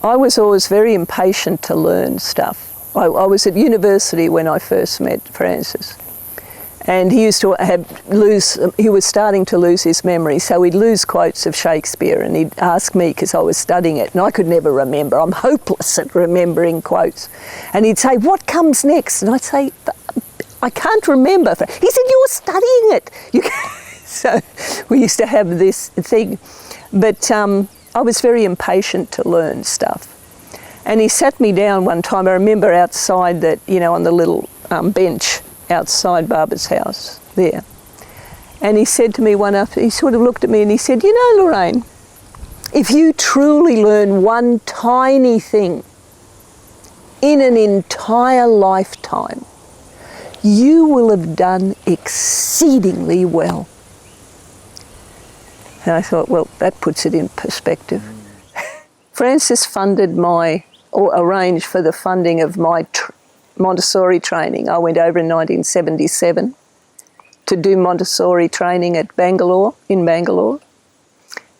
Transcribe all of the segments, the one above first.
I was always very impatient to learn stuff. I was at university when I first met Francis, and he used to he was starting to lose his memory, so he'd lose quotes of Shakespeare, and he'd ask me, because I was studying it, and I could never remember. I'm hopeless at remembering quotes. And he'd say, "What comes next?" And I'd say, "I can't remember." He said, "You're studying it." So we used to have this thing. But I was very impatient to learn stuff. And he sat me down one time, I remember outside that, on the little bench outside Barbara's house there. And he said to me one after, he sort of looked at me and he said, "You know, Lorraine, if you truly learn one tiny thing in an entire lifetime, you will have done exceedingly well." And I thought, well, that puts it in perspective. Francis funded or arranged for the funding of my Montessori training. I went over in 1977 to do Montessori training at in Bangalore.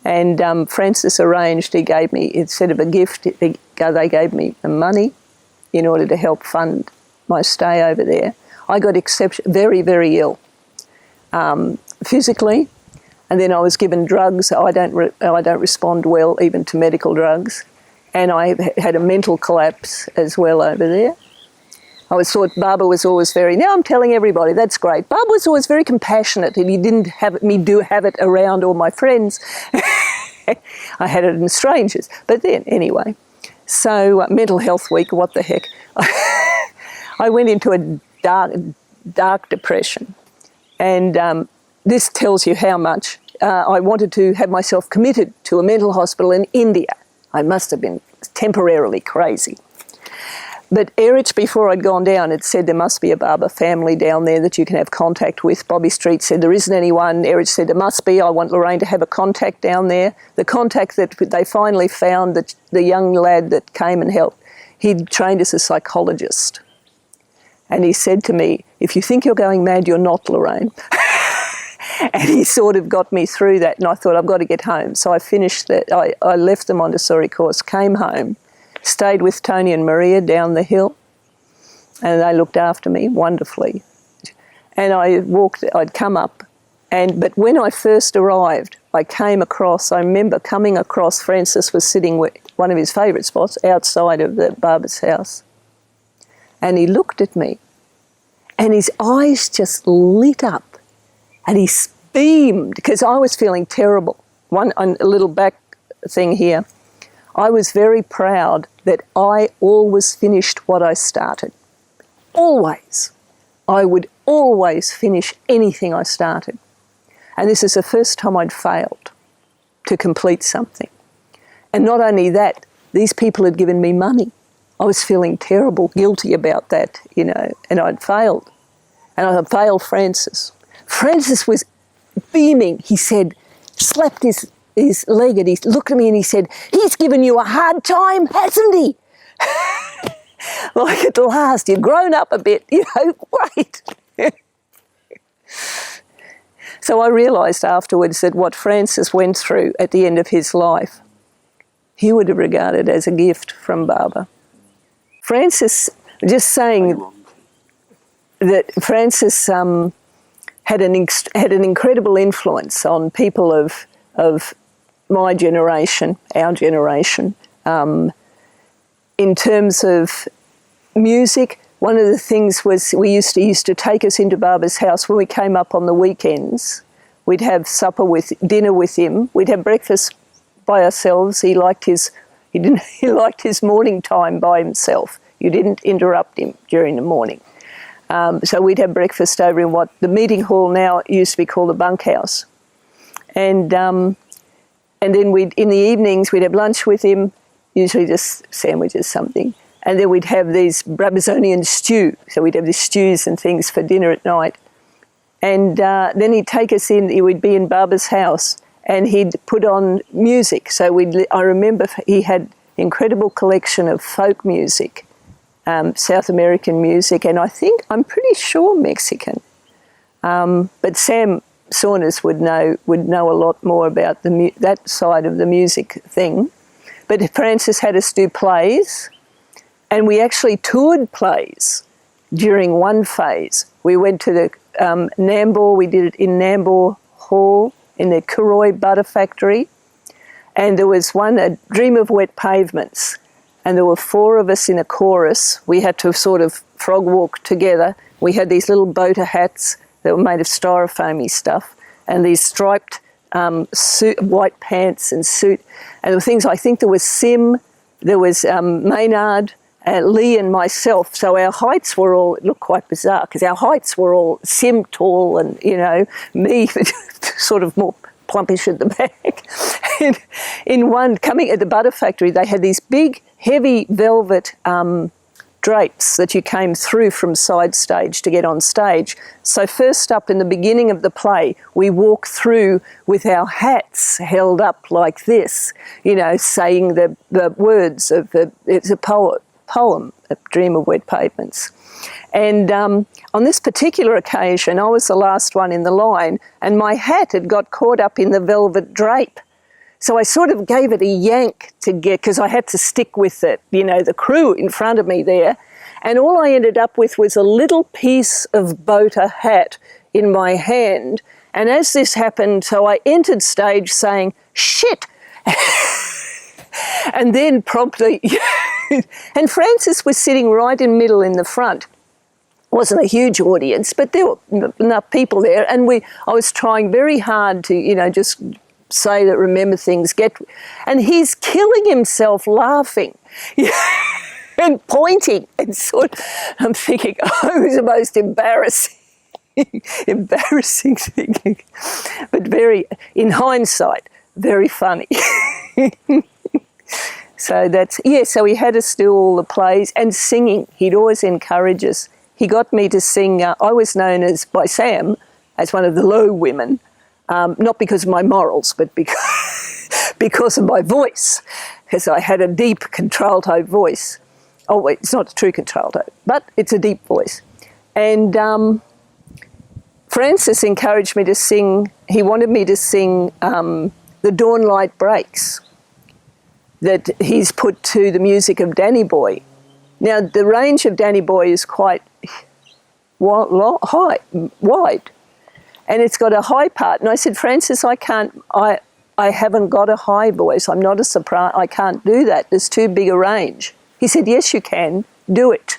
And Francis arranged, he gave me, instead of a gift, they gave me the money in order to help fund my stay over there. I got very, very ill, physically, and then I was given drugs. I don't respond well even to medical drugs. And I had a mental collapse as well over there. I was thought Barbara was always now I'm telling everybody, that's great. Barbara was always very compassionate, and he didn't have it around all my friends. I had it in strangers. But then, anyway, so mental health week, what the heck. I went into a dark depression. And this tells you how much I wanted to have myself committed to a mental hospital in India. I must have been temporarily crazy. But Erich, before I'd gone down, had said there must be a Barber family down there that you can have contact with. Bobby Street said there isn't anyone. Erich said there must be. I want Lorraine to have a contact down there. The contact that they finally found, the young lad that came and helped, he'd trained as a psychologist. And he said to me, "If you think you're going mad, you're not, Lorraine." And he sort of got me through that, and I thought, I've got to get home. So I finished that. I left the Montessori course, came home, stayed with Tony and Maria down the hill, and they looked after me wonderfully. And I'd come up, but when I first arrived, I remember coming across, Francis was sitting with one of his favourite spots outside of the Barber's house. And he looked at me, and his eyes just lit up. And he beamed, because I was feeling terrible. A little back thing here. I was very proud that I always finished what I started. Always. I would always finish anything I started. And this is the first time I'd failed to complete something. And not only that, these people had given me money. I was feeling terrible, guilty about that, and I'd failed. And I failed Francis. Francis was beaming. He said, slapped his leg, and he looked at me and he said, "He's given you a hard time, hasn't he?" Like, at last, you've grown up a bit, great. So I realised afterwards that what Francis went through at the end of his life, he would have regarded as a gift from Barbara. Francis, just saying that Francis had an incredible influence on people of my generation, our generation. In terms of music, one of the things was he used to take us into Barbara's house when we came up on the weekends. We'd have dinner with him. We'd have breakfast by ourselves. He liked his morning time by himself. You didn't interrupt him during the morning. So we'd have breakfast over in what the meeting hall now used to be called the bunkhouse. And then in the evenings, we'd have lunch with him, usually just sandwiches, something. And then we'd have these Brabazonian stew. So we'd have these stews and things for dinner at night. And then he'd take us in, we'd be in Barbara's house, and he'd put on music. So I remember he had an incredible collection of folk music, South American music, and I'm pretty sure Mexican. But Sam Saunders would know a lot more about that side of the music thing. But Francis had us do plays, and we actually toured plays during one phase. We went to the Nambour, we did it in Nambour Hall, in the Kuroi Butter Factory, and there was one, A Dream of Wet Pavements, and there were 4 of us in a chorus. We had to sort of frog walk together. We had these little boater hats that were made of styrofoamy stuff, and these striped white pants and suit. And there were things, I think there was Sim, there was Maynard, Lee and myself. So our heights were all, it looked quite bizarre, because our heights were all Sim tall and, you know, me sort of more plumpish at the back. And in one, coming at the Butter Factory, they had these big, heavy velvet drapes that you came through from side stage to get on stage. So first up in the beginning of the play, we walk through with our hats held up like this, you know, saying the words of it's a poem, A Dream of Wet Pavements. And on this particular occasion, I was the last one in the line, and my hat had got caught up in the velvet drape. So I sort of gave it a yank to get, because I had to stick with it, you know, the crew in front of me there. And all I ended up with was a little piece of boater hat in my hand. And as this happened, so I entered stage saying, shit. And then promptly, and Francis was sitting right in middle in the front. Wasn't a huge audience, but there were enough people there. And I was trying very hard to, you know, just say that, remember things, and he's killing himself laughing and pointing and I'm thinking, oh, it was the most embarrassing thing, but in hindsight, very funny. So so he had us do all the plays and singing. He'd always encourage us. He got me to sing, I was known by Sam as one of the low women, not because of my morals, but because of my voice, because I had a deep contralto voice. Oh, wait, it's not a true contralto, but it's a deep voice. And Francis encouraged me to sing, he wanted me to sing The Dawn Light Breaks, that he's put to the music of Danny Boy. Now, the range of Danny Boy is quite wide, and it's got a high part. And I said, Francis, I haven't got a high voice. I'm not a soprano. I can't do that. There's too big a range. He said, yes, you can. Do it.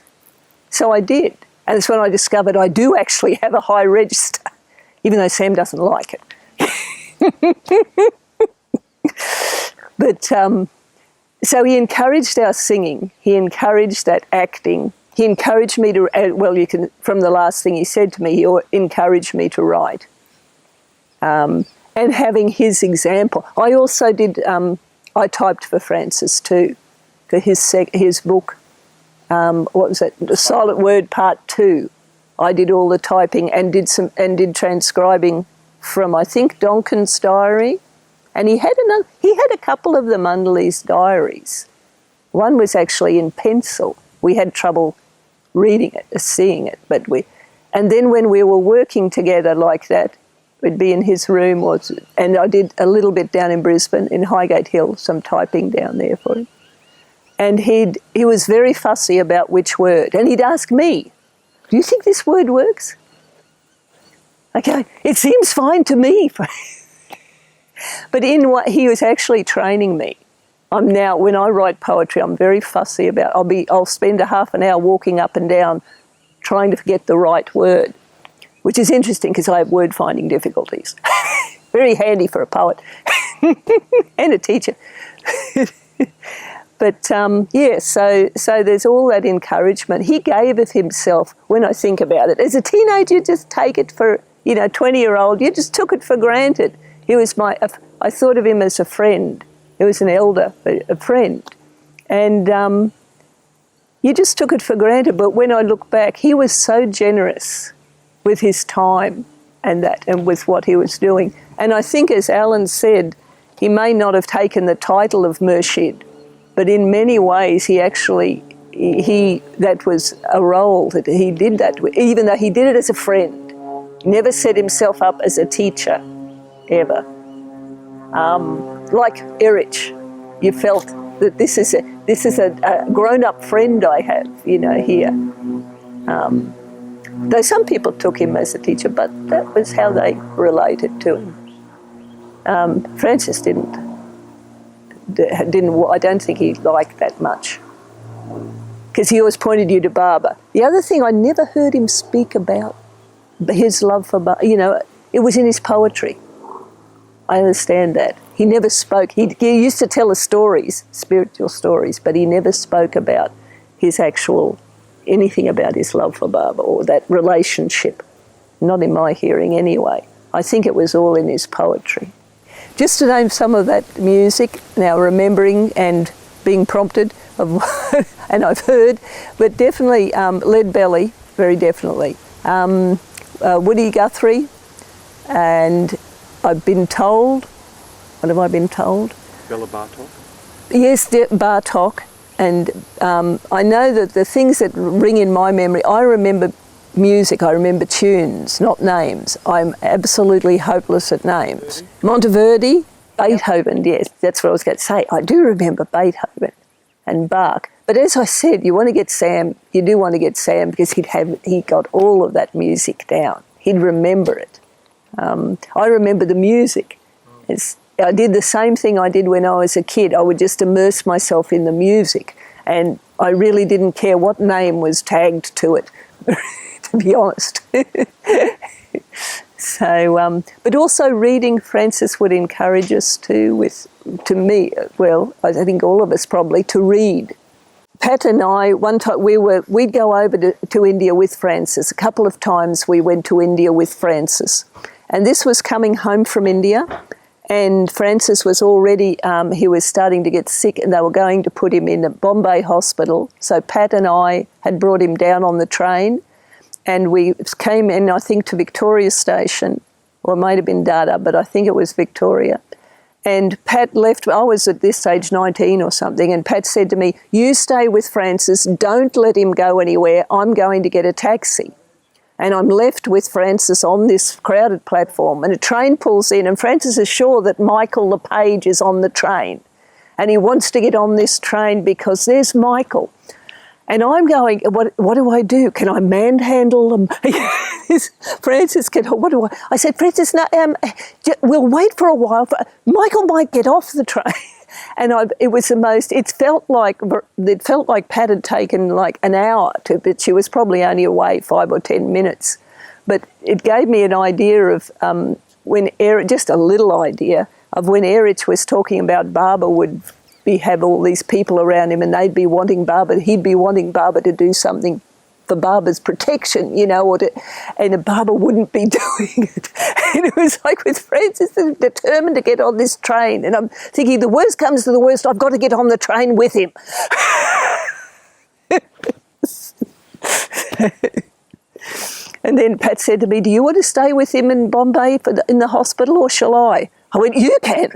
So I did. And it's when I discovered I do actually have a high register, even though Sam doesn't like it. But so he encouraged our singing. He encouraged that acting. He encouraged me to, from the last thing he said to me, he encouraged me to write. And having his example. I also did, I typed for Francis too, for his book, what was it, The Silent Word Part 2. I did all the typing and did transcribing from, I think, Donkin's diary. And he had a couple of the Munderly's diaries. One was actually in pencil. We had trouble reading it, seeing it, and then when we were working together like that, we'd be in his room, and I did a little bit down in Brisbane, in Highgate Hill, some typing down there for him. And he was very fussy about which word, and he'd ask me, do you think this word works? Okay, it seems fine to me. But in what he was actually training me. I'm now, when I write poetry, I'm very fussy about, I'll spend a half an hour walking up and down trying to get the right word, which is interesting because I have word finding difficulties. Very handy for a poet and a teacher. But so there's all that encouragement. He gave of himself, when I think about it. As a teenager, you just take it for, 20-year-old, you just took it for granted. He was I thought of him as a friend. He was an elder, a friend. And you just took it for granted. But when I look back, he was so generous with his time and with what he was doing. And I think, as Alan said, he may not have taken the title of Murshid, but in many ways that was a role that he did that, even though he did it as a friend. He never set himself up as a teacher, ever. Like Erich, you felt that this is a grown-up friend I have, you know, here. Though some people took him as a teacher, but that was how they related to him. Francis didn't. I don't think he liked that much, because he always pointed you to Baba. The other thing, I never heard him speak about his love for Baba. You know, it was in his poetry. I understand that. He never spoke. He used to tell us stories, spiritual stories, but he never spoke about his actual, anything about his love for Baba or that relationship. Not in my hearing anyway. I think it was all in his poetry. Just to name some of that music, now remembering and being prompted of, and I've heard, but definitely Lead Belly, very definitely. Woody Guthrie, and I've been told, what have I been told? Bella Bartok? Yes, Bartok, and I know that the things that ring in my memory, I remember music, I remember tunes, not names. I'm absolutely hopeless at names. Monteverdi, Beethoven, yes, that's what I was going to say. I do remember Beethoven and Bach. But as I said, you want to get Sam, you do want to get Sam, because he got all of that music down. He'd remember it. I remember the music. I did the same thing I did when I was a kid. I would just immerse myself in the music, and I really didn't care what name was tagged to it, to be honest. So, but also reading, Francis would encourage us to me, well, I think all of us probably, to read. Pat and I, one time we'd go over to India with Francis. A couple of times we went to India with Francis. And this was coming home from India, and Francis was already, he was starting to get sick, and they were going to put him in a Bombay hospital. So Pat and I had brought him down on the train, and we came in, I think, to Victoria Station, or it might have been Dada, but I think it was Victoria. And Pat left, I was at this stage 19 or something, and Pat said to me, "You stay with Francis, don't let him go anywhere, I'm going to get a taxi." And I'm left with Francis on this crowded platform, and a train pulls in, and Francis is sure that Michael the page is on the train. And he wants to get on this train because there's Michael. And I'm going, what do I do? Can I manhandle them? Francis, what do I? I said, Francis, no, we'll wait for a while. Michael might get off the train. And it felt like Pat had taken like an hour but she was probably only away 5 or 10 minutes. But it gave me an idea of just a little idea of when Erich was talking about Baba would have all these people around him, and he'd be wanting Baba to do something for Baba's protection, you know, and Baba wouldn't be doing it. And it was like with Francis, determined to get on this train. And I'm thinking, the worst comes to the worst, I've got to get on the train with him. And then Pat said to me, "Do you want to stay with him in Bombay in the hospital, or shall I?" I went, "You can."